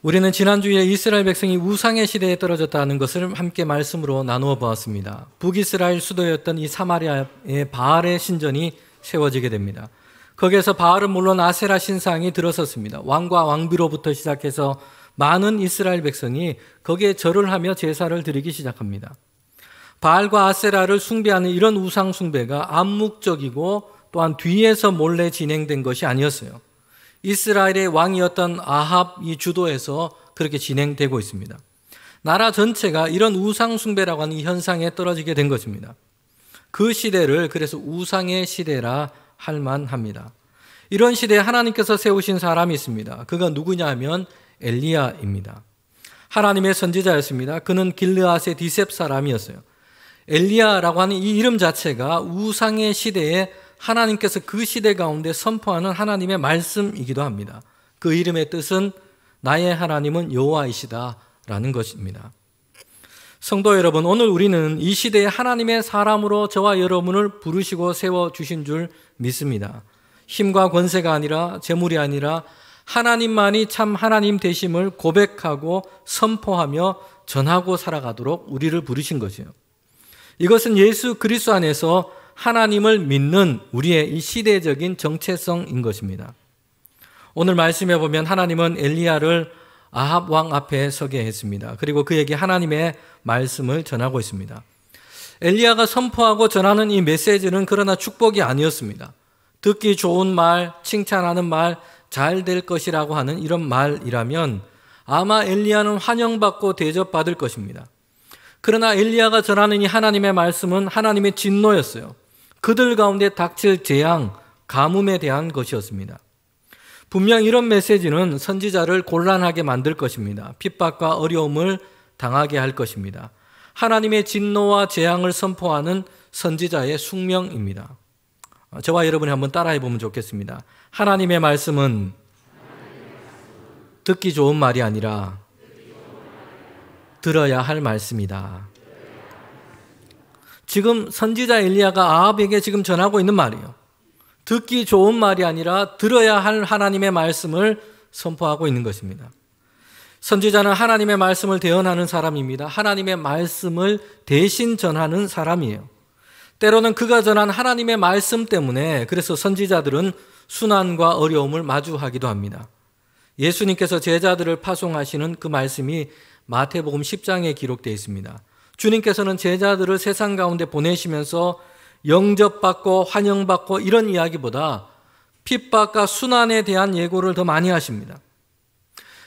우리는 지난주에 이스라엘 백성이 우상의 시대에 떨어졌다는 것을 함께 말씀으로 나누어 보았습니다. 북이스라엘 수도였던 이 사마리아에 바알의 신전이 세워지게 됩니다. 거기에서 바알은 물론 아세라 신상이 들어섰습니다. 왕과 왕비로부터 시작해서 많은 이스라엘 백성이 거기에 절을 하며 제사를 드리기 시작합니다. 바알과 아세라를 숭배하는 이런 우상 숭배가 암묵적이고 또한 뒤에서 몰래 진행된 것이 아니었어요. 이스라엘의 왕이었던 아합이 주도해서 그렇게 진행되고 있습니다. 나라 전체가 이런 우상 숭배라고 하는 이 현상에 떨어지게 된 것입니다. 그 시대를 그래서 우상의 시대라 할 만합니다. 이런 시대에 하나님께서 세우신 사람이 있습니다. 그가 누구냐 하면 엘리야입니다. 하나님의 선지자였습니다. 그는 길르앗의 디셉 사람이었어요. 엘리야라고 하는 이 이름 자체가 우상의 시대에 하나님께서 그 시대 가운데 선포하는 하나님의 말씀이기도 합니다. 그 이름의 뜻은 나의 하나님은 여호와이시다라는 것입니다. 성도 여러분, 오늘 우리는 이 시대에 하나님의 사람으로 저와 여러분을 부르시고 세워주신 줄 믿습니다. 힘과 권세가 아니라 재물이 아니라 하나님만이 참 하나님 되심을 고백하고 선포하며 전하고 살아가도록 우리를 부르신 것이에요. 이것은 예수 그리스도 안에서 하나님을 믿는 우리의 이 시대적인 정체성인 것입니다. 오늘 말씀해 보면 하나님은 엘리야를 아합 왕 앞에 서게 했습니다. 그리고 그에게 하나님의 말씀을 전하고 있습니다. 엘리야가 선포하고 전하는 이 메시지는 그러나 축복이 아니었습니다. 듣기 좋은 말, 칭찬하는 말, 잘 될 것이라고 하는 이런 말이라면 아마 엘리야는 환영받고 대접받을 것입니다. 그러나 엘리야가 전하는 이 하나님의 말씀은 하나님의 진노였어요. 그들 가운데 닥칠 재앙, 가뭄에 대한 것이었습니다. 분명 이런 메시지는 선지자를 곤란하게 만들 것입니다. 핍박과 어려움을 당하게 할 것입니다. 하나님의 진노와 재앙을 선포하는 선지자의 숙명입니다. 저와 여러분이 한번 따라해 보면 좋겠습니다. 하나님의 말씀은 듣기 좋은 말이 아니라 들어야 할 말씀이다. 지금 선지자 엘리야가 아합에게 지금 전하고 있는 말이에요. 듣기 좋은 말이 아니라 들어야 할 하나님의 말씀을 선포하고 있는 것입니다. 선지자는 하나님의 말씀을 대언하는 사람입니다. 하나님의 말씀을 대신 전하는 사람이에요. 때로는 그가 전한 하나님의 말씀 때문에 그래서 선지자들은 순환과 어려움을 마주하기도 합니다. 예수님께서 제자들을 파송하시는 그 말씀이 마태복음 10장에 기록되어 있습니다. 주님께서는 제자들을 세상 가운데 보내시면서 영접받고 환영받고 이런 이야기보다 핍박과 순환에 대한 예고를 더 많이 하십니다.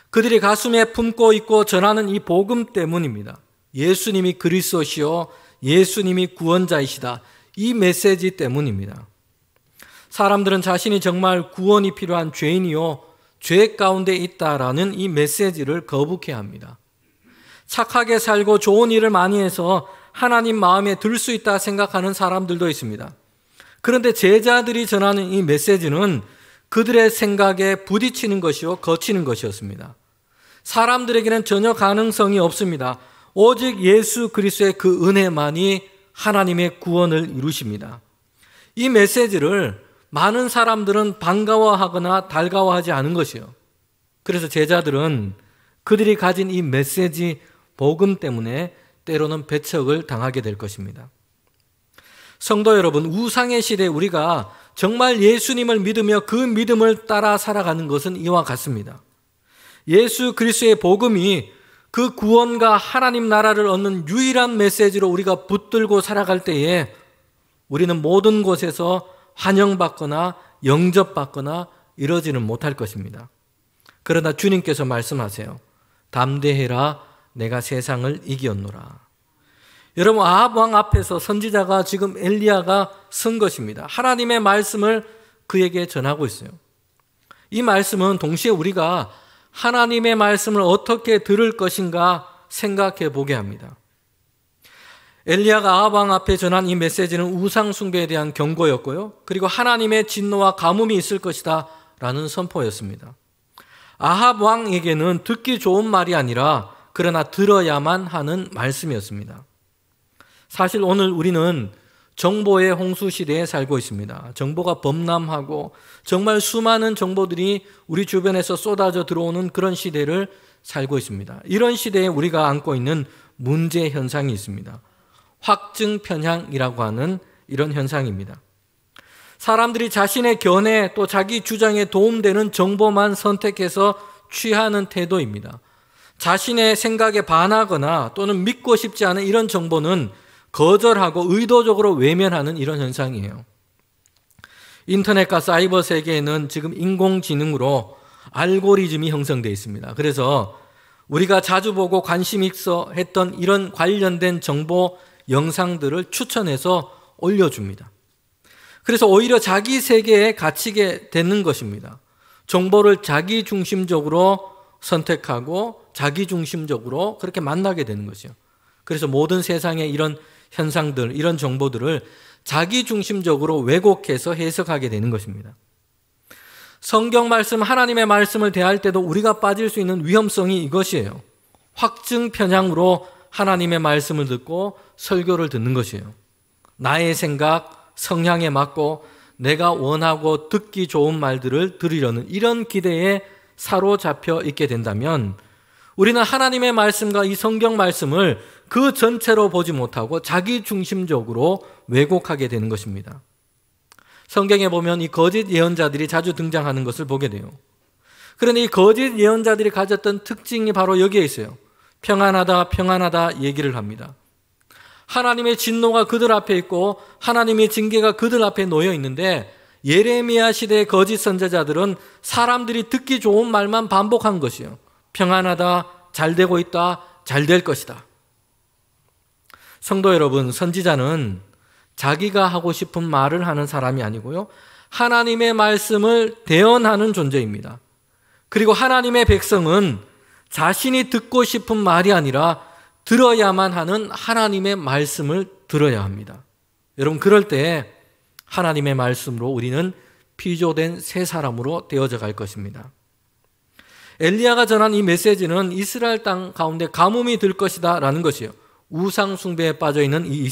그들이 가슴에 품고 있고 전하는 이 복음 때문입니다. 예수님이 그리스도시요 예수님이 구원자이시다. 이 메시지 때문입니다. 사람들은 자신이 정말 구원이 필요한 죄인이요 죄 가운데 있다라는 이 메시지를 거북해합니다. 착하게 살고 좋은 일을 많이 해서 하나님 마음에 들 수 있다 생각하는 사람들도 있습니다. 그런데 제자들이 전하는 이 메시지는 그들의 생각에 부딪히는 것이요 거치는 것이었습니다. 사람들에게는 전혀 가능성이 없습니다. 오직 예수 그리스도의 그 은혜만이 하나님의 구원을 이루십니다. 이 메시지를 많은 사람들은 반가워하거나 달가워하지 않은 것이요. 그래서 제자들은 그들이 가진 이 메시지 복음 때문에 때로는 배척을 당하게 될 것입니다. 성도 여러분, 우상의 시대에 우리가 정말 예수님을 믿으며 그 믿음을 따라 살아가는 것은 이와 같습니다. 예수 그리스도의 복음이 그 구원과 하나님 나라를 얻는 유일한 메시지로 우리가 붙들고 살아갈 때에 우리는 모든 곳에서 환영받거나 영접받거나 이러지는 못할 것입니다. 그러나 주님께서 말씀하세요. 담대해라, 내가 세상을 이기었노라. 여러분, 아합 왕 앞에서 선지자가 지금 엘리야가 선 것입니다. 하나님의 말씀을 그에게 전하고 있어요. 이 말씀은 동시에 우리가 하나님의 말씀을 어떻게 들을 것인가 생각해 보게 합니다. 엘리야가 아합 왕 앞에 전한 이 메시지는 우상 숭배에 대한 경고였고요. 그리고 하나님의 진노와 가뭄이 있을 것이다 라는 선포였습니다. 아합 왕에게는 듣기 좋은 말이 아니라 그러나 들어야만 하는 말씀이었습니다. 사실 오늘 우리는 정보의 홍수 시대에 살고 있습니다. 정보가 범람하고 정말 수많은 정보들이 우리 주변에서 쏟아져 들어오는 그런 시대를 살고 있습니다. 이런 시대에 우리가 안고 있는 문제 현상이 있습니다. 확증 편향이라고 하는 이런 현상입니다. 사람들이 자신의 견해 또 자기 주장에 도움되는 정보만 선택해서 취하는 태도입니다. 자신의 생각에 반하거나 또는 믿고 싶지 않은 이런 정보는 거절하고 의도적으로 외면하는 이런 현상이에요. 인터넷과 사이버 세계에는 지금 인공지능으로 알고리즘이 형성되어 있습니다. 그래서 우리가 자주 보고 관심 있어 했던 이런 관련된 정보 영상들을 추천해서 올려줍니다. 그래서 오히려 자기 세계에 갇히게 되는 것입니다. 정보를 자기중심적으로 선택하고 자기중심적으로 그렇게 만나게 되는 것이요. 그래서 모든 세상의 이런 현상들, 이런 정보들을 자기중심적으로 왜곡해서 해석하게 되는 것입니다. 성경 말씀, 하나님의 말씀을 대할 때도 우리가 빠질 수 있는 위험성이 이것이에요. 확증 편향으로 하나님의 말씀을 듣고 설교를 듣는 것이에요. 나의 생각, 성향에 맞고 내가 원하고 듣기 좋은 말들을 들으려는 이런 기대에 사로잡혀 있게 된다면 우리는 하나님의 말씀과 이 성경 말씀을 그 전체로 보지 못하고 자기중심적으로 왜곡하게 되는 것입니다. 성경에 보면 이 거짓 예언자들이 자주 등장하는 것을 보게 돼요. 그런데 이 거짓 예언자들이 가졌던 특징이 바로 여기에 있어요. 평안하다, 평안하다 얘기를 합니다. 하나님의 진노가 그들 앞에 있고 하나님의 징계가 그들 앞에 놓여 있는데 예레미야 시대의 거짓 선지자들은 사람들이 듣기 좋은 말만 반복한 것이요. 평안하다, 잘 되고 있다, 잘 될 것이다. 성도 여러분, 선지자는 자기가 하고 싶은 말을 하는 사람이 아니고요. 하나님의 말씀을 대언하는 존재입니다. 그리고 하나님의 백성은 자신이 듣고 싶은 말이 아니라 들어야만 하는 하나님의 말씀을 들어야 합니다. 여러분, 그럴 때 하나님의 말씀으로 우리는 피조된 새 사람으로 되어져 갈 것입니다. 엘리야가 전한 이 메시지는 이스라엘 땅 가운데 가뭄이 들 것이다 라는 것이에요. 우상 숭배에 빠져 있는 이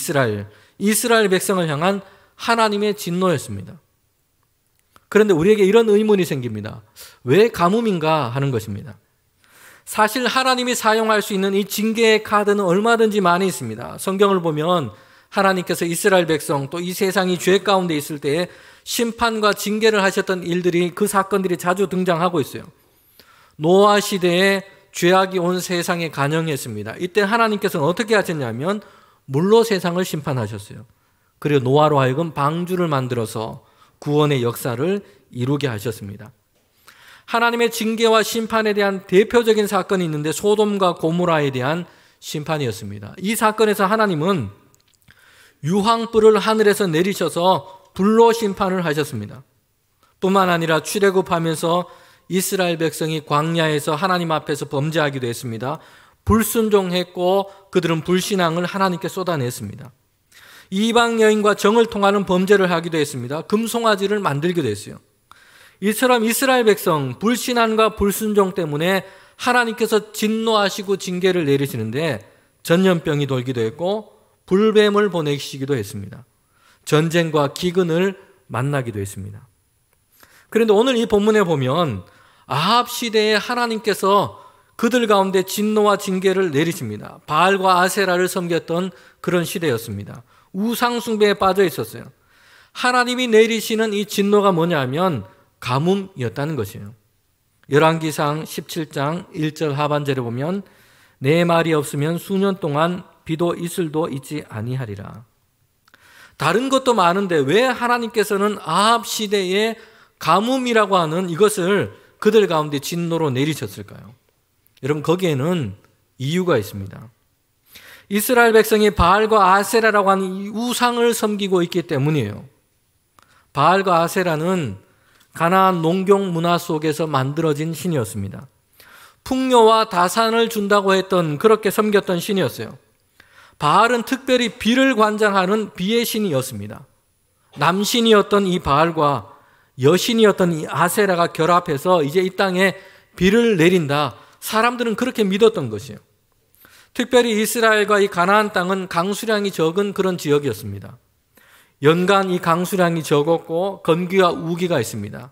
이스라엘 백성을 향한 하나님의 진노였습니다. 그런데 우리에게 이런 의문이 생깁니다. 왜 가뭄인가 하는 것입니다. 사실 하나님이 사용할 수 있는 이 징계의 카드는 얼마든지 많이 있습니다. 성경을 보면 하나님께서 이스라엘 백성 또 이 세상이 죄 가운데 있을 때에 심판과 징계를 하셨던 일들이, 그 사건들이 자주 등장하고 있어요. 노아 시대에 죄악이 온 세상에 간영했습니다. 이때 하나님께서는 어떻게 하셨냐면 물로 세상을 심판하셨어요. 그리고 노아로 하여금 방주를 만들어서 구원의 역사를 이루게 하셨습니다. 하나님의 징계와 심판에 대한 대표적인 사건이 있는데 소돔과 고모라에 대한 심판이었습니다. 이 사건에서 하나님은 유황불을 하늘에서 내리셔서 불로 심판을 하셨습니다. 뿐만 아니라 출애굽하면서 이스라엘 백성이 광야에서 하나님 앞에서 범죄하기도 했습니다. 불순종했고 그들은 불신앙을 하나님께 쏟아냈습니다. 이방 여인과 정을 통하는 범죄를 하기도 했습니다. 금송아지를 만들기도 했어요. 이처럼 이스라엘 백성 불신앙과 불순종 때문에 하나님께서 진노하시고 징계를 내리시는데 전염병이 돌기도 했고 불뱀을 보내시기도 했습니다. 전쟁과 기근을 만나기도 했습니다. 그런데 오늘 이 본문에 보면 아합 시대에 하나님께서 그들 가운데 진노와 징계를 내리십니다. 바알과 아세라를 섬겼던 그런 시대였습니다. 우상 숭배에 빠져 있었어요. 하나님이 내리시는 이 진노가 뭐냐면 가뭄이었다는 것이에요. 열왕기상 17장 1절 하반절에 보면 내 말이 없으면 수년 동안 비도 이슬도 있지 아니하리라. 다른 것도 많은데 왜 하나님께서는 아합 시대에 가뭄이라고 하는 이것을 그들 가운데 진노로 내리셨을까요? 여러분, 거기에는 이유가 있습니다. 이스라엘 백성이 바알과 아세라라고 하는 이 우상을 섬기고 있기 때문이에요. 바알과 아세라는 가나안 농경 문화 속에서 만들어진 신이었습니다. 풍요와 다산을 준다고 했던, 그렇게 섬겼던 신이었어요. 바알은 특별히 비를 관장하는 비의 신이었습니다. 남신이었던 이 바알과 여신이었던 이 아세라가 결합해서 이제 이 땅에 비를 내린다. 사람들은 그렇게 믿었던 것이에요. 특별히 이스라엘과 이 가나안 땅은 강수량이 적은 그런 지역이었습니다. 연간 이 강수량이 적었고 건기와 우기가 있습니다.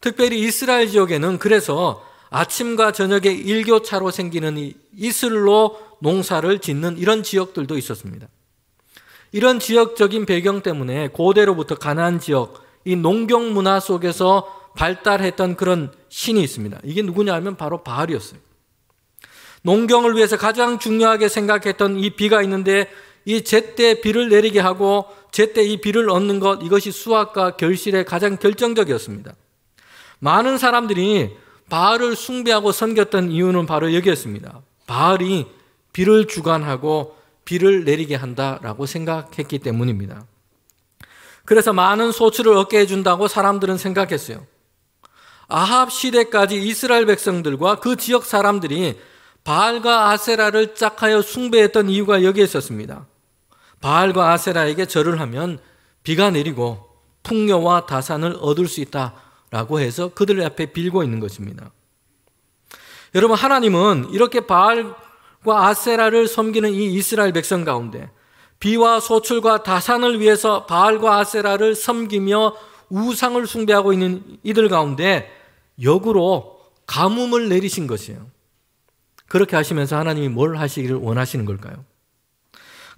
특별히 이스라엘 지역에는 그래서 아침과 저녁에 일교차로 생기는 이 이슬로 농사를 짓는 이런 지역들도 있었습니다. 이런 지역적인 배경 때문에 고대로부터 가나안 지역, 이 농경 문화 속에서 발달했던 그런 신이 있습니다. 이게 누구냐 하면 바로 바알이었어요. 농경을 위해서 가장 중요하게 생각했던 이 비가 있는데 이 제때 비를 내리게 하고 제때 이 비를 얻는 것, 이것이 수확과 결실에 가장 결정적이었습니다. 많은 사람들이 바알을 숭배하고 섬겼던 이유는 바로 여기였습니다. 바알이 비를 주관하고 비를 내리게 한다라고 생각했기 때문입니다. 그래서 많은 소출을 얻게 해준다고 사람들은 생각했어요. 아합 시대까지 이스라엘 백성들과 그 지역 사람들이 바알과 아세라를 짝하여 숭배했던 이유가 여기에 있었습니다. 바알과 아세라에게 절을 하면 비가 내리고 풍요와 다산을 얻을 수 있다라고 해서 그들 앞에 빌고 있는 것입니다. 여러분, 하나님은 이렇게 바알과 아세라를 섬기는 이 이스라엘 백성 가운데 비와 소출과 다산을 위해서 바알과 아세라를 섬기며 우상을 숭배하고 있는 이들 가운데 역으로 가뭄을 내리신 것이에요. 그렇게 하시면서 하나님이 뭘 하시기를 원하시는 걸까요?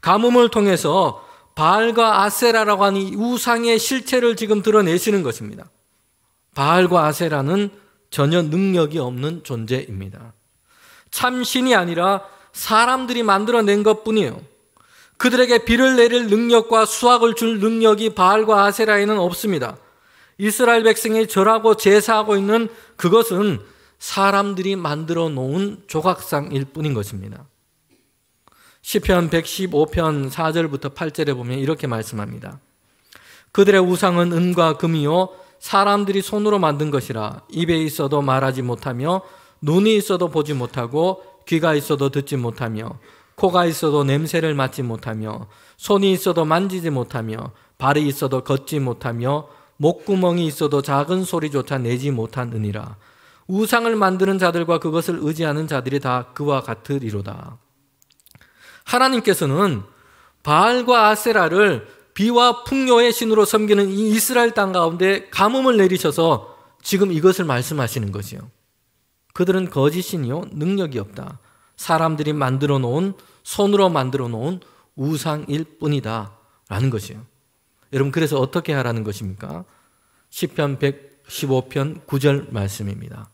가뭄을 통해서 바알과 아세라라고 하는 이 우상의 실체를 지금 드러내시는 것입니다. 바알과 아세라는 전혀 능력이 없는 존재입니다. 참신이 아니라 사람들이 만들어낸 것뿐이에요. 그들에게 비를 내릴 능력과 수확을 줄 능력이 바알과 아세라에는 없습니다. 이스라엘 백성이 절하고 제사하고 있는 그것은 사람들이 만들어 놓은 조각상일 뿐인 것입니다. 시편 115편 4절부터 8절에 보면 이렇게 말씀합니다. 그들의 우상은 은과 금이요 사람들이 손으로 만든 것이라 입에 있어도 말하지 못하며 눈이 있어도 보지 못하고 귀가 있어도 듣지 못하며 코가 있어도 냄새를 맡지 못하며 손이 있어도 만지지 못하며 발이 있어도 걷지 못하며 목구멍이 있어도 작은 소리조차 내지 못한 은이라. 우상을 만드는 자들과 그것을 의지하는 자들이 다 그와 같으리로다. 하나님께서는 바알과 아세라를 비와 풍요의 신으로 섬기는 이 이스라엘 땅 가운데 가뭄을 내리셔서 지금 이것을 말씀하시는 거지요. 그들은 거짓신이요 능력이 없다. 사람들이 만들어 놓은, 손으로 만들어 놓은 우상일 뿐이다 라는 것이에요. 여러분, 그래서 어떻게 하라는 것입니까? 시편 115편 9절 말씀입니다.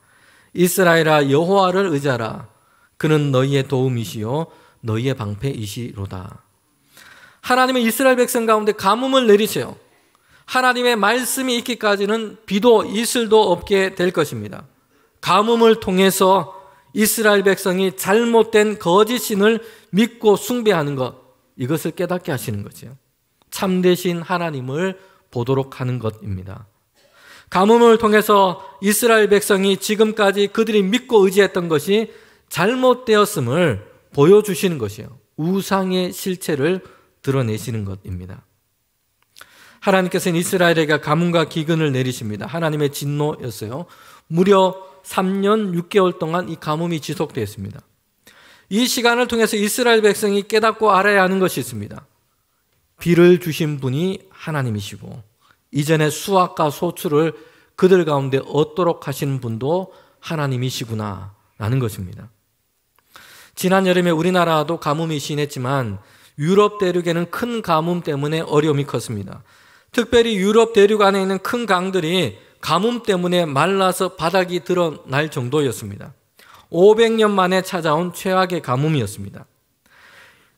이스라엘아 여호와를 의지하라. 그는 너희의 도움이시요 너희의 방패이시로다. 하나님은 이스라엘 백성 가운데 가뭄을 내리세요. 하나님의 말씀이 있기까지는 비도 이슬도 없게 될 것입니다. 가뭄을 통해서 이스라엘 백성이 잘못된 거짓신을 믿고 숭배하는 것, 이것을 깨닫게 하시는 거죠. 참되신 하나님을 보도록 하는 것입니다. 가뭄을 통해서 이스라엘 백성이 지금까지 그들이 믿고 의지했던 것이 잘못되었음을 보여주시는 것이에요. 우상의 실체를 드러내시는 것입니다. 하나님께서는 이스라엘에게 가뭄과 기근을 내리십니다. 하나님의 진노였어요. 무려 3년 6개월 동안 이 가뭄이 지속되었습니다. 이 시간을 통해서 이스라엘 백성이 깨닫고 알아야 하는 것이 있습니다. 비를 주신 분이 하나님이시고 이전에 수확과 소출을 그들 가운데 얻도록 하시는 분도 하나님이시구나 라는 것입니다. 지난 여름에 우리나라도 가뭄이 심했지만 유럽 대륙에는 큰 가뭄 때문에 어려움이 컸습니다. 특별히 유럽 대륙 안에 있는 큰 강들이 가뭄 때문에 말라서 바닥이 드러날 정도였습니다. 500년 만에 찾아온 최악의 가뭄이었습니다.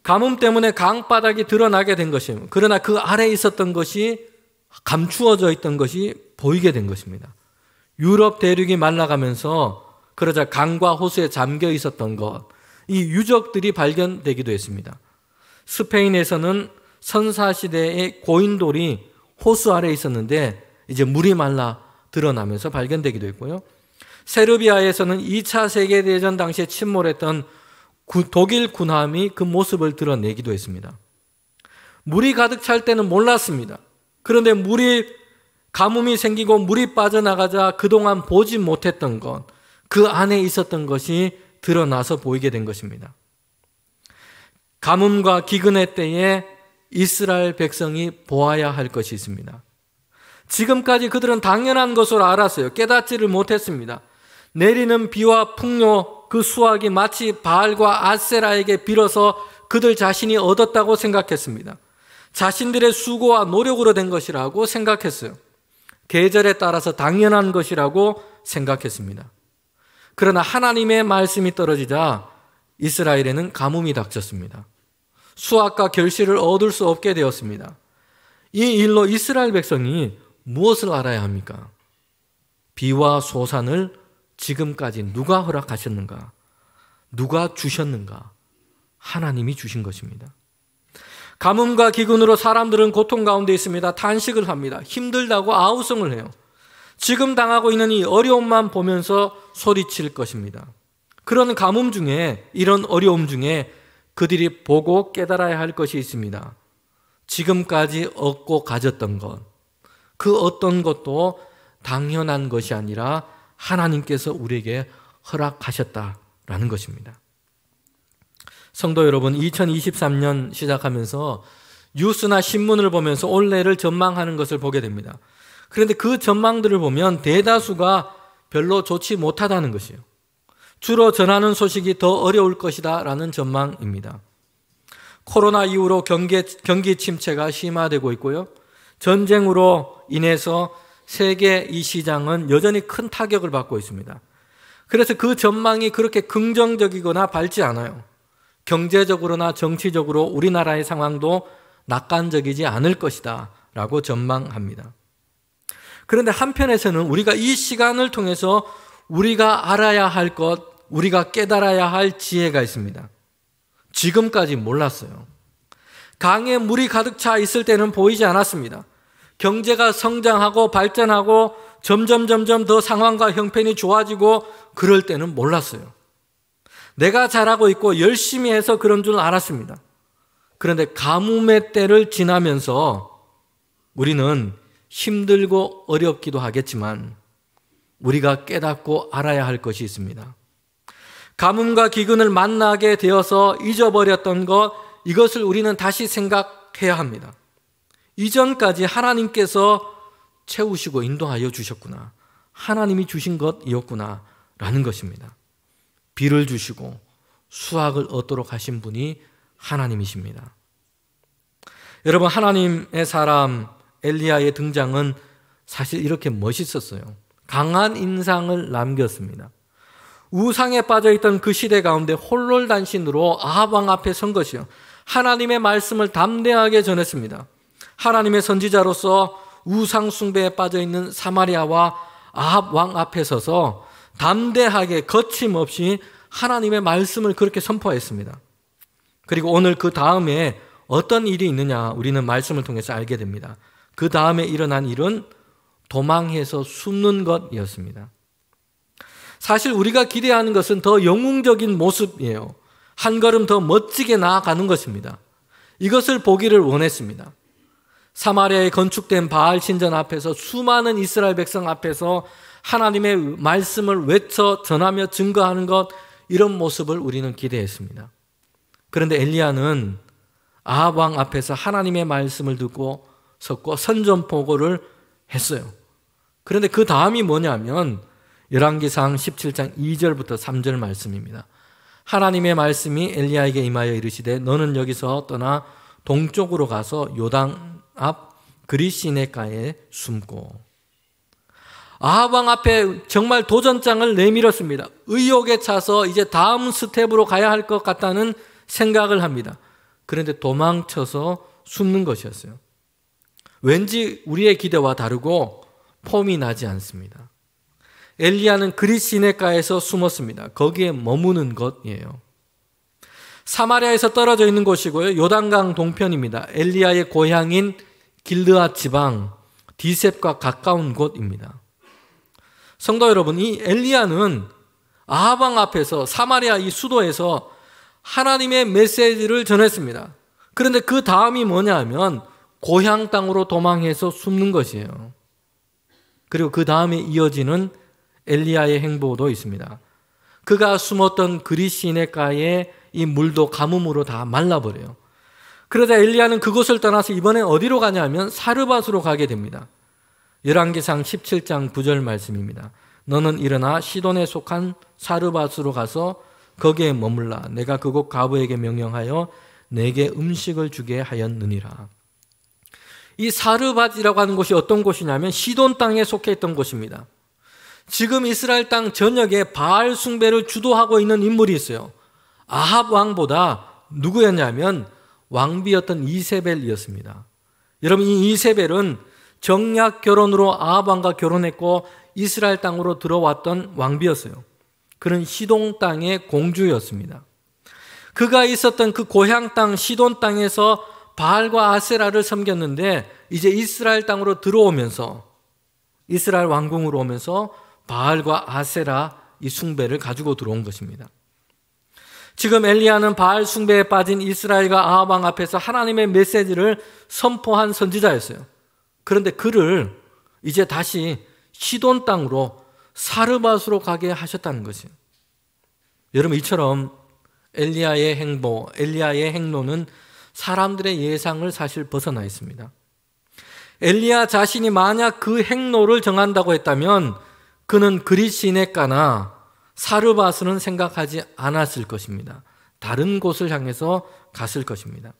가뭄 때문에 강바닥이 드러나게 된 것이에요. 그러나 그 아래에 있었던 것이 감추어져 있던 것이 보이게 된 것입니다. 유럽 대륙이 말라가면서 그러자 강과 호수에 잠겨 있었던 것, 이 유적들이 발견되기도 했습니다. 스페인에서는 선사시대의 고인돌이 호수 아래에 있었는데 이제 물이 말라 드러나면서 발견되기도 했고요. 세르비아에서는 2차 세계대전 당시에 침몰했던 독일 군함이 그 모습을 드러내기도 했습니다. 물이 가득 찰 때는 몰랐습니다. 그런데 가뭄이 생기고 물이 빠져나가자 그동안 보지 못했던 것, 그 안에 있었던 것이 드러나서 보이게 된 것입니다. 가뭄과 기근의 때에 이스라엘 백성이 보아야 할 것이 있습니다. 지금까지 그들은 당연한 것으로 알았어요. 깨닫지를 못했습니다. 내리는 비와 풍요, 그 수확이 마치 바알과 아세라에게 빌어서 그들 자신이 얻었다고 생각했습니다. 자신들의 수고와 노력으로 된 것이라고 생각했어요. 계절에 따라서 당연한 것이라고 생각했습니다. 그러나 하나님의 말씀이 떨어지자 이스라엘에는 가뭄이 닥쳤습니다. 수확과 결실을 얻을 수 없게 되었습니다. 이 일로 이스라엘 백성이 무엇을 알아야 합니까? 비와 소산을 지금까지 누가 허락하셨는가? 누가 주셨는가? 하나님이 주신 것입니다. 가뭄과 기근으로 사람들은 고통 가운데 있습니다. 탄식을 합니다. 힘들다고 아우성을 해요. 지금 당하고 있는 이 어려움만 보면서 소리칠 것입니다. 그런 가뭄 중에, 이런 어려움 중에 그들이 보고 깨달아야 할 것이 있습니다. 지금까지 얻고 가졌던 것, 그 어떤 것도 당연한 것이 아니라 하나님께서 우리에게 허락하셨다라는 것입니다. 성도 여러분, 2023년 시작하면서 뉴스나 신문을 보면서 올해를 전망하는 것을 보게 됩니다. 그런데 그 전망들을 보면 대다수가 별로 좋지 못하다는 것이에요. 주로 전하는 소식이 더 어려울 것이다 라는 전망입니다. 코로나 이후로 경기 침체가 심화되고 있고요. 전쟁으로 인해서 세계 이 시장은 여전히 큰 타격을 받고 있습니다. 그래서 그 전망이 그렇게 긍정적이거나 밝지 않아요. 경제적으로나 정치적으로 우리나라의 상황도 낙관적이지 않을 것이다 라고 전망합니다. 그런데 한편에서는 우리가 이 시간을 통해서 우리가 알아야 할 것, 우리가 깨달아야 할 지혜가 있습니다. 지금까지 몰랐어요. 강에 물이 가득 차 있을 때는 보이지 않았습니다. 경제가 성장하고 발전하고 점점 더 상황과 형편이 좋아지고 그럴 때는 몰랐어요. 내가 잘하고 있고 열심히 해서 그런 줄 알았습니다. 그런데 가뭄의 때를 지나면서 우리는 힘들고 어렵기도 하겠지만 우리가 깨닫고 알아야 할 것이 있습니다. 가뭄과 기근을 만나게 되어서 잊어버렸던 것, 이것을 우리는 다시 생각해야 합니다. 이전까지 하나님께서 채우시고 인도하여 주셨구나. 하나님이 주신 것이었구나 라는 것입니다. 비를 주시고 수확을 얻도록 하신 분이 하나님이십니다. 여러분, 하나님의 사람 엘리야의 등장은 사실 이렇게 멋있었어요. 강한 인상을 남겼습니다. 우상에 빠져있던 그 시대 가운데 홀롤단신으로 아합 왕 앞에 선 것이요, 하나님의 말씀을 담대하게 전했습니다. 하나님의 선지자로서 우상 숭배에 빠져있는 사마리아와 아합 왕 앞에 서서 담대하게 거침없이 하나님의 말씀을 그렇게 선포했습니다. 그리고 오늘 그 다음에 어떤 일이 있느냐, 우리는 말씀을 통해서 알게 됩니다. 그 다음에 일어난 일은 도망해서 숨는 것이었습니다. 사실 우리가 기대하는 것은 더 영웅적인 모습이에요. 한 걸음 더 멋지게 나아가는 것입니다. 이것을 보기를 원했습니다. 사마리아에 건축된 바알 신전 앞에서 수많은 이스라엘 백성 앞에서 하나님의 말씀을 외쳐 전하며 증거하는 것, 이런 모습을 우리는 기대했습니다. 그런데 엘리야는 아합 왕 앞에서 하나님의 말씀을 듣고 섰고 선전포고를 했어요. 그런데 그 다음이 뭐냐면 열왕기상 17장 2절부터 3절 말씀입니다. 하나님의 말씀이 엘리야에게 임하여 이르시되 너는 여기서 떠나 동쪽으로 가서 요단 앞 그리시네가에 숨고. 아합 왕 앞에 정말 도전장을 내밀었습니다. 의욕에 차서 이제 다음 스텝으로 가야 할 것 같다는 생각을 합니다. 그런데 도망쳐서 숨는 것이었어요. 왠지 우리의 기대와 다르고 폼이 나지 않습니다. 엘리야는 그리시네가에서 숨었습니다. 거기에 머무는 것이에요. 사마리아에서 떨어져 있는 곳이고요. 요단강 동편입니다. 엘리야의 고향인 길르앗 지방 디셉과 가까운 곳입니다. 성도 여러분, 이 엘리야는 아합 왕 앞에서 사마리아 이 수도에서 하나님의 메시지를 전했습니다. 그런데 그 다음이 뭐냐 하면 고향 땅으로 도망해서 숨는 것이에요. 그리고 그 다음에 이어지는 엘리야의 행보도 있습니다. 그가 숨었던 그리시네가의 이 물도 가뭄으로 다 말라버려요. 그러자 엘리야는 그곳을 떠나서 이번엔 어디로 가냐 하면 사르밧으로 가게 됩니다. 열왕기상 17장 9절 말씀입니다. 너는 일어나 시돈에 속한 사르밧으로 가서 거기에 머물라. 내가 그곳 과부에게 명령하여 내게 음식을 주게 하였느니라. 이 사르밧이라고 하는 곳이 어떤 곳이냐면 시돈 땅에 속해 있던 곳입니다. 지금 이스라엘 땅 전역에 바알 숭배를 주도하고 있는 인물이 있어요. 아합 왕보다 누구였냐면 왕비였던 이세벨이었습니다. 여러분, 이 이세벨은 정략 결혼으로 아합 왕과 결혼했고 이스라엘 땅으로 들어왔던 왕비였어요. 그는 시돈 땅의 공주였습니다. 그가 있었던 그 고향 땅 시돈 땅에서 바알과 아세라를 섬겼는데 이제 이스라엘 땅으로 들어오면서 이스라엘 왕궁으로 오면서 바알과 아세라 이 숭배를 가지고 들어온 것입니다. 지금 엘리야는 바알 숭배에 빠진 이스라엘과 아합 왕 앞에서 하나님의 메시지를 선포한 선지자였어요. 그런데 그를 이제 다시 시돈 땅으로 사르밧으로 가게 하셨다는 것이에요. 여러분, 이처럼 엘리야의 행로는 사람들의 예상을 사실 벗어나 있습니다. 엘리야 자신이 만약 그 행로를 정한다고 했다면 그는 그릿시네가나 사르밧은 생각하지 않았을 것입니다. 다른 곳을 향해서 갔을 것입니다.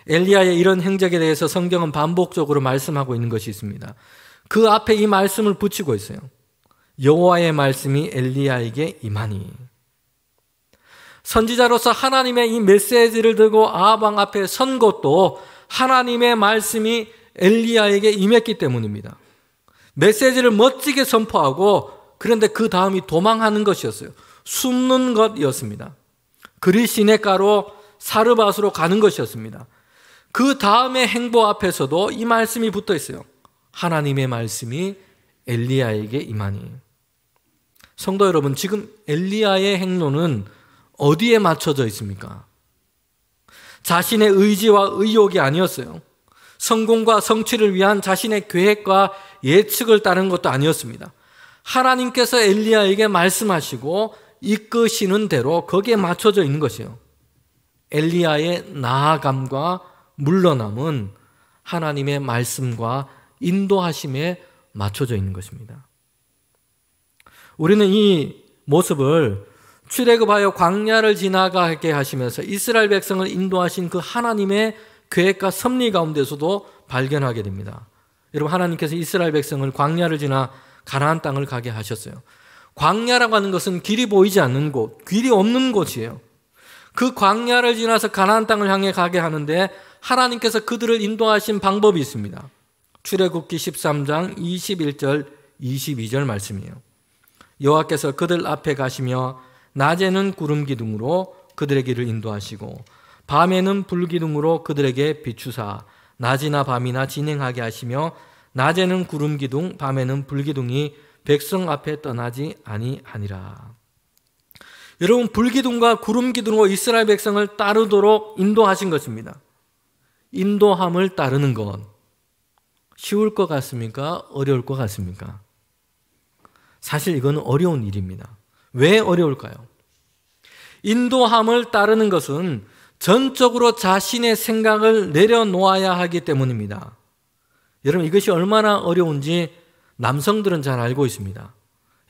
엘리야의 이런 행적에 대해서 성경은 반복적으로 말씀하고 있는 것이 있습니다. 그 앞에 이 말씀을 붙이고 있어요. 여호와의 말씀이 엘리야에게 임하니. 선지자로서 하나님의 이 메시지를 들고 아합 왕 앞에 선 것도 하나님의 말씀이 엘리야에게 임했기 때문입니다. 메시지를 멋지게 선포하고 그런데 그 다음이 도망하는 것이었어요. 숨는 것이었습니다. 그릿시네가로 사르밧으로 가는 것이었습니다. 그 다음의 행보 앞에서도 이 말씀이 붙어 있어요. 하나님의 말씀이 엘리야에게 임하니. 성도 여러분, 지금 엘리야의 행로는 어디에 맞춰져 있습니까? 자신의 의지와 의욕이 아니었어요. 성공과 성취를 위한 자신의 계획과 예측을 따른 것도 아니었습니다. 하나님께서 엘리야에게 말씀하시고 이끄시는 대로 거기에 맞춰져 있는 것이에요. 엘리야의 나아감과 물러남은 하나님의 말씀과 인도하심에 맞춰져 있는 것입니다. 우리는 이 모습을 출애굽하여 광야를 지나가게 하시면서 이스라엘 백성을 인도하신 그 하나님의 계획과 섭리 가운데서도 발견하게 됩니다. 여러분, 하나님께서 이스라엘 백성을 광야를 지나 가나안 땅을 가게 하셨어요. 광야라고 하는 것은 길이 보이지 않는 곳, 길이 없는 곳이에요. 그 광야를 지나서 가나안 땅을 향해 가게 하는데 하나님께서 그들을 인도하신 방법이 있습니다. 출애굽기 13장 21절 22절 말씀이에요. 여호와께서 그들 앞에 가시며 낮에는 구름 기둥으로 그들의 길을 인도하시고 밤에는 불 기둥으로 그들에게 비추사 낮이나 밤이나 진행하게 하시며 낮에는 구름 기둥 밤에는 불 기둥이 백성 앞에 떠나지 아니하니라. 여러분, 불 기둥과 구름 기둥으로 이스라엘 백성을 따르도록 인도하신 것입니다. 인도함을 따르는 것 쉬울 것 같습니까? 어려울 것 같습니까? 사실 이거는 어려운 일입니다. 왜 어려울까요? 인도함을 따르는 것은 전적으로 자신의 생각을 내려놓아야 하기 때문입니다. 여러분, 이것이 얼마나 어려운지 남성들은 잘 알고 있습니다.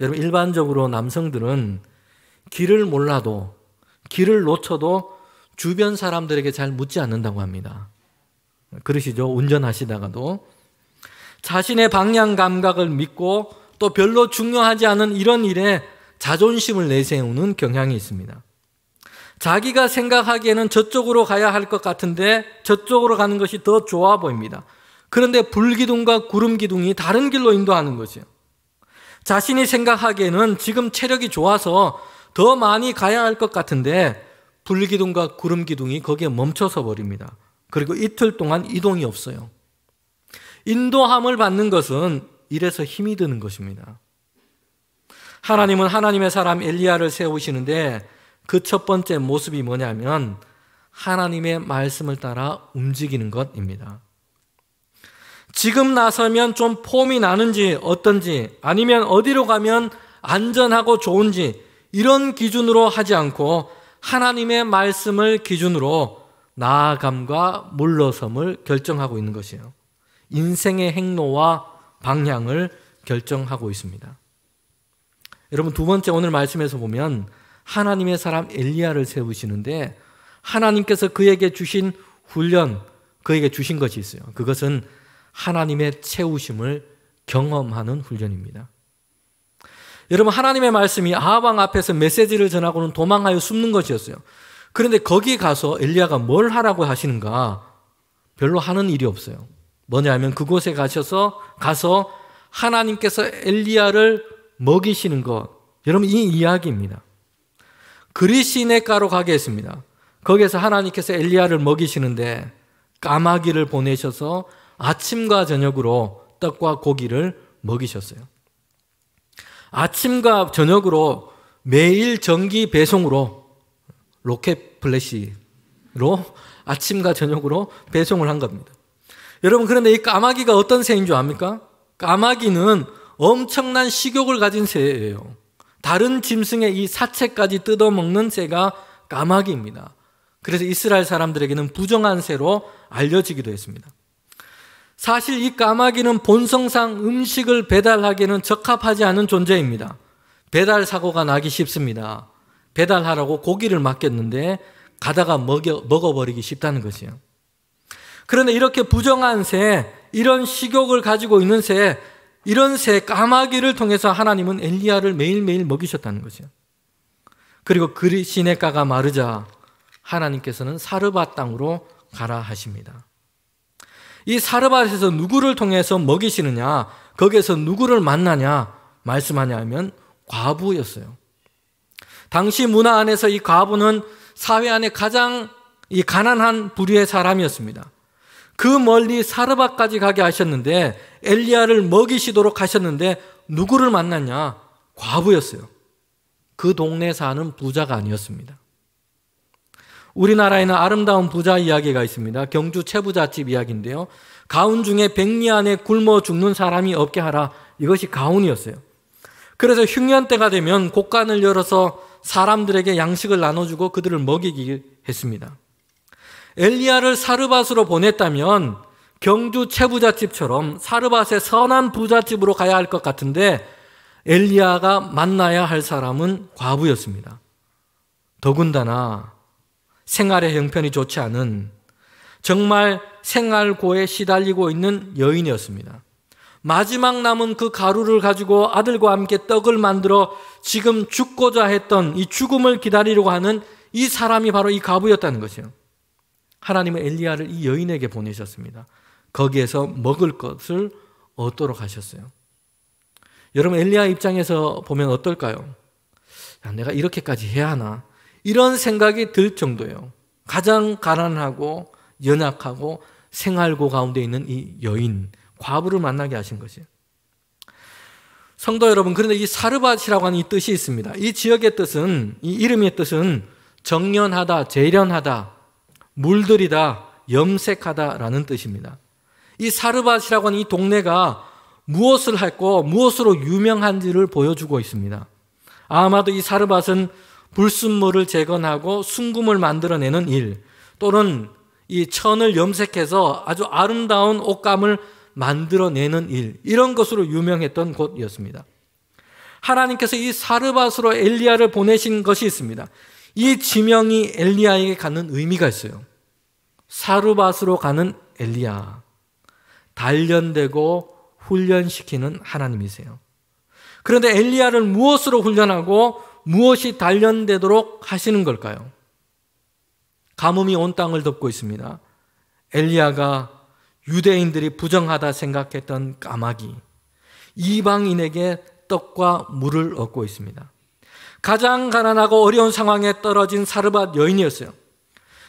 여러분, 일반적으로 남성들은 길을 몰라도, 길을 놓쳐도 주변 사람들에게 잘 묻지 않는다고 합니다. 그러시죠? 운전하시다가도. 자신의 방향 감각을 믿고 또 별로 중요하지 않은 이런 일에 자존심을 내세우는 경향이 있습니다. 자기가 생각하기에는 저쪽으로 가야 할 것 같은데 저쪽으로 가는 것이 더 좋아 보입니다. 그런데 불기둥과 구름기둥이 다른 길로 인도하는 거죠. 자신이 생각하기에는 지금 체력이 좋아서 더 많이 가야 할 것 같은데 불기둥과 구름기둥이 거기에 멈춰서 버립니다. 그리고 이틀 동안 이동이 없어요. 인도함을 받는 것은 이래서 힘이 드는 것입니다. 하나님은 하나님의 사람 엘리야를 세우시는데 그 첫 번째 모습이 뭐냐면 하나님의 말씀을 따라 움직이는 것입니다. 지금 나서면 좀 폼이 나는지 어떤지 아니면 어디로 가면 안전하고 좋은지 이런 기준으로 하지 않고 하나님의 말씀을 기준으로 나아감과 물러섬을 결정하고 있는 것이에요. 인생의 행로와 방향을 결정하고 있습니다. 여러분, 두 번째 오늘 말씀에서 보면 하나님의 사람 엘리야를 세우시는데 하나님께서 그에게 주신 훈련, 그에게 주신 것이 있어요. 그것은 하나님의 채우심을 경험하는 훈련입니다. 여러분, 하나님의 말씀이 아합 왕 앞에서 메시지를 전하고는 도망하여 숨는 것이었어요. 그런데 거기 가서 엘리야가 뭘 하라고 하시는가? 별로 하는 일이 없어요. 뭐냐면 그곳에 가서 하나님께서 엘리야를 먹이시는 것. 여러분, 이 이야기입니다. 그리시네가로 가게 했습니다. 거기에서 하나님께서 엘리야를 먹이시는데 까마귀를 보내셔서 아침과 저녁으로 떡과 고기를 먹이셨어요. 아침과 저녁으로 매일 정기 배송으로 로켓 플래시로 아침과 저녁으로 배송을 한 겁니다. 여러분, 그런데 이 까마귀가 어떤 새인 줄 압니까? 까마귀는 엄청난 식욕을 가진 새예요. 다른 짐승의 이 사체까지 뜯어먹는 새가 까마귀입니다. 그래서 이스라엘 사람들에게는 부정한 새로 알려지기도 했습니다. 사실 이 까마귀는 본성상 음식을 배달하기에는 적합하지 않은 존재입니다. 배달 사고가 나기 쉽습니다. 배달하라고 고기를 맡겼는데 가다가 먹어버리기 쉽다는 것이에요. 그런데 이렇게 부정한 새, 이런 식욕을 가지고 있는 새, 이런 새 까마귀를 통해서 하나님은 엘리야를 매일매일 먹이셨다는 것이에요. 그리고 시내가가 마르자 하나님께서는 사르밧 땅으로 가라 하십니다. 이 사르밧에서 누구를 통해서 먹이시느냐, 거기에서 누구를 만나냐 말씀하냐 하면 과부였어요. 당시 문화 안에서 이 과부는 사회 안에 가장 이 가난한 부류의 사람이었습니다. 그 멀리 사르밧까지 가게 하셨는데 엘리야를 먹이시도록 하셨는데 누구를 만났냐? 과부였어요. 그 동네 사는 부자가 아니었습니다. 우리나라에는 아름다운 부자 이야기가 있습니다. 경주 최부잣집 이야기인데요. 가훈 중에 백리 안에 굶어 죽는 사람이 없게 하라. 이것이 가훈이었어요. 그래서 흉년 때가 되면 곡간을 열어서 사람들에게 양식을 나눠주고 그들을 먹이기 했습니다. 엘리야를 사르밧으로 보냈다면 경주 최부잣집처럼 사르밧의 선한 부잣집으로 가야 할 것 같은데 엘리야가 만나야 할 사람은 과부였습니다. 더군다나 생활의 형편이 좋지 않은 정말 생활고에 시달리고 있는 여인이었습니다. 마지막 남은 그 가루를 가지고 아들과 함께 떡을 만들어 지금 죽고자 했던 이 죽음을 기다리려고 하는 이 사람이 바로 이 과부였다는 것이에요. 하나님은 엘리야를 이 여인에게 보내셨습니다. 거기에서 먹을 것을 얻도록 하셨어요. 여러분, 엘리야 입장에서 보면 어떨까요? 야, 내가 이렇게까지 해야 하나? 이런 생각이 들 정도예요. 가장 가난하고 연약하고 생활고 가운데 있는 이 여인, 과부를 만나게 하신 것이에요. 성도 여러분, 그런데 이 사르밧이라고 하는 이 뜻이 있습니다. 이 지역의 뜻은, 이 이름의 뜻은 정연하다, 재련하다, 물들이다, 염색하다라는 뜻입니다. 이 사르밧이라고 하는 이 동네가 무엇을 했고 무엇으로 유명한지를 보여주고 있습니다. 아마도 이 사르밧은 불순물을 재건하고 순금을 만들어내는 일, 또는 이 천을 염색해서 아주 아름다운 옷감을 만들어내는 일, 이런 것으로 유명했던 곳이었습니다. 하나님께서 이 사르밧으로 엘리야를 보내신 것이 있습니다. 이 지명이 엘리야에게 갖는 의미가 있어요. 사르밧으로 가는 엘리야, 단련되고 훈련시키는 하나님이세요. 그런데 엘리야를 무엇으로 훈련하고 무엇이 단련되도록 하시는 걸까요? 가뭄이 온 땅을 덮고 있습니다. 엘리야가 유대인들이 부정하다 생각했던 까마귀, 이방인에게 떡과 물을 얻고 있습니다. 가장 가난하고 어려운 상황에 떨어진 사르밧 여인이었어요.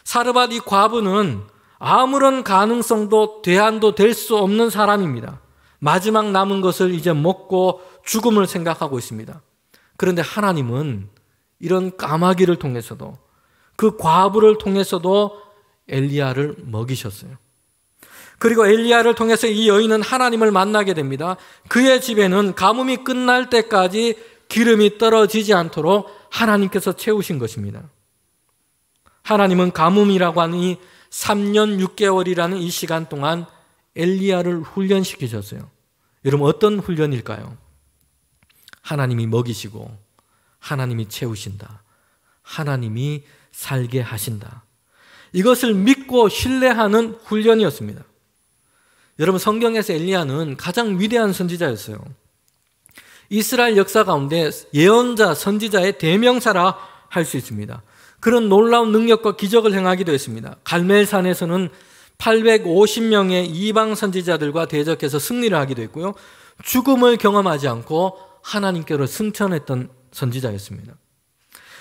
사르밧 이 과부는 아무런 가능성도 대안도 될 수 없는 사람입니다. 마지막 남은 것을 이제 먹고 죽음을 생각하고 있습니다. 그런데 하나님은 이런 까마귀를 통해서도, 그 과부를 통해서도 엘리야를 먹이셨어요. 그리고 엘리야를 통해서 이 여인은 하나님을 만나게 됩니다. 그의 집에는 가뭄이 끝날 때까지 기름이 떨어지지 않도록 하나님께서 채우신 것입니다. 하나님은 가뭄이라고 하는 이 3년 6개월이라는 이 시간 동안 엘리야를 훈련시키셨어요. 여러분, 어떤 훈련일까요? 하나님이 먹이시고 하나님이 채우신다. 하나님이 살게 하신다. 이것을 믿고 신뢰하는 훈련이었습니다. 여러분, 성경에서 엘리야는 가장 위대한 선지자였어요. 이스라엘 역사 가운데 예언자, 선지자의 대명사라 할 수 있습니다. 그런 놀라운 능력과 기적을 행하기도 했습니다. 갈멜산에서는 850명의 이방 선지자들과 대적해서 승리를 하기도 했고요. 죽음을 경험하지 않고 하나님께로 승천했던 선지자였습니다.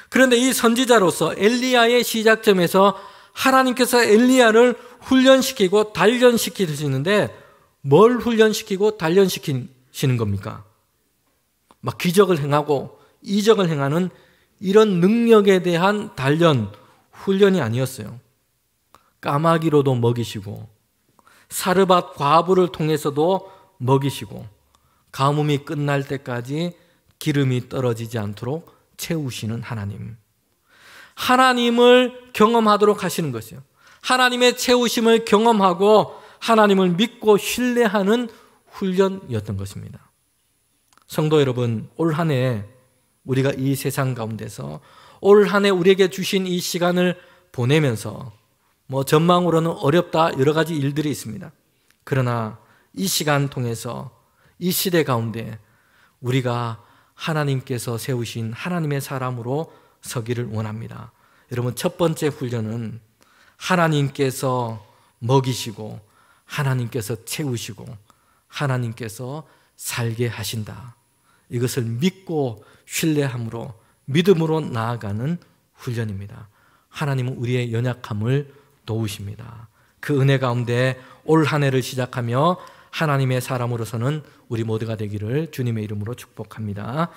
그런데 이 선지자로서 엘리야의 시작점에서 하나님께서 엘리야를 훈련시키고 단련시키시는데 뭘 훈련시키고 단련시키시는 겁니까? 막 기적을 행하고 이적을 행하는 이런 능력에 대한 단련, 훈련이 아니었어요. 까마귀로도 먹이시고 사르밧 과부를 통해서도 먹이시고 가뭄이 끝날 때까지 기름이 떨어지지 않도록 채우시는 하나님. 하나님을 경험하도록 하시는 것이요. 하나님의 채우심을 경험하고 하나님을 믿고 신뢰하는 훈련이었던 것입니다. 성도 여러분, 올 한 해 우리가 이 세상 가운데서 올 한 해 우리에게 주신 이 시간을 보내면서 전망으로는 어렵다 여러 가지 일들이 있습니다. 그러나 이 시간 통해서 이 시대 가운데 우리가 하나님께서 세우신 하나님의 사람으로 서기를 원합니다. 여러분, 첫 번째 훈련은 하나님께서 먹이시고 하나님께서 채우시고 하나님께서 살게 하신다. 이것을 믿고 신뢰함으로 믿음으로 나아가는 훈련입니다. 하나님은 우리의 연약함을 도우십니다. 그 은혜 가운데 올 한 해를 시작하며 하나님의 사람으로서는 우리 모두가 되기를 주님의 이름으로 축복합니다.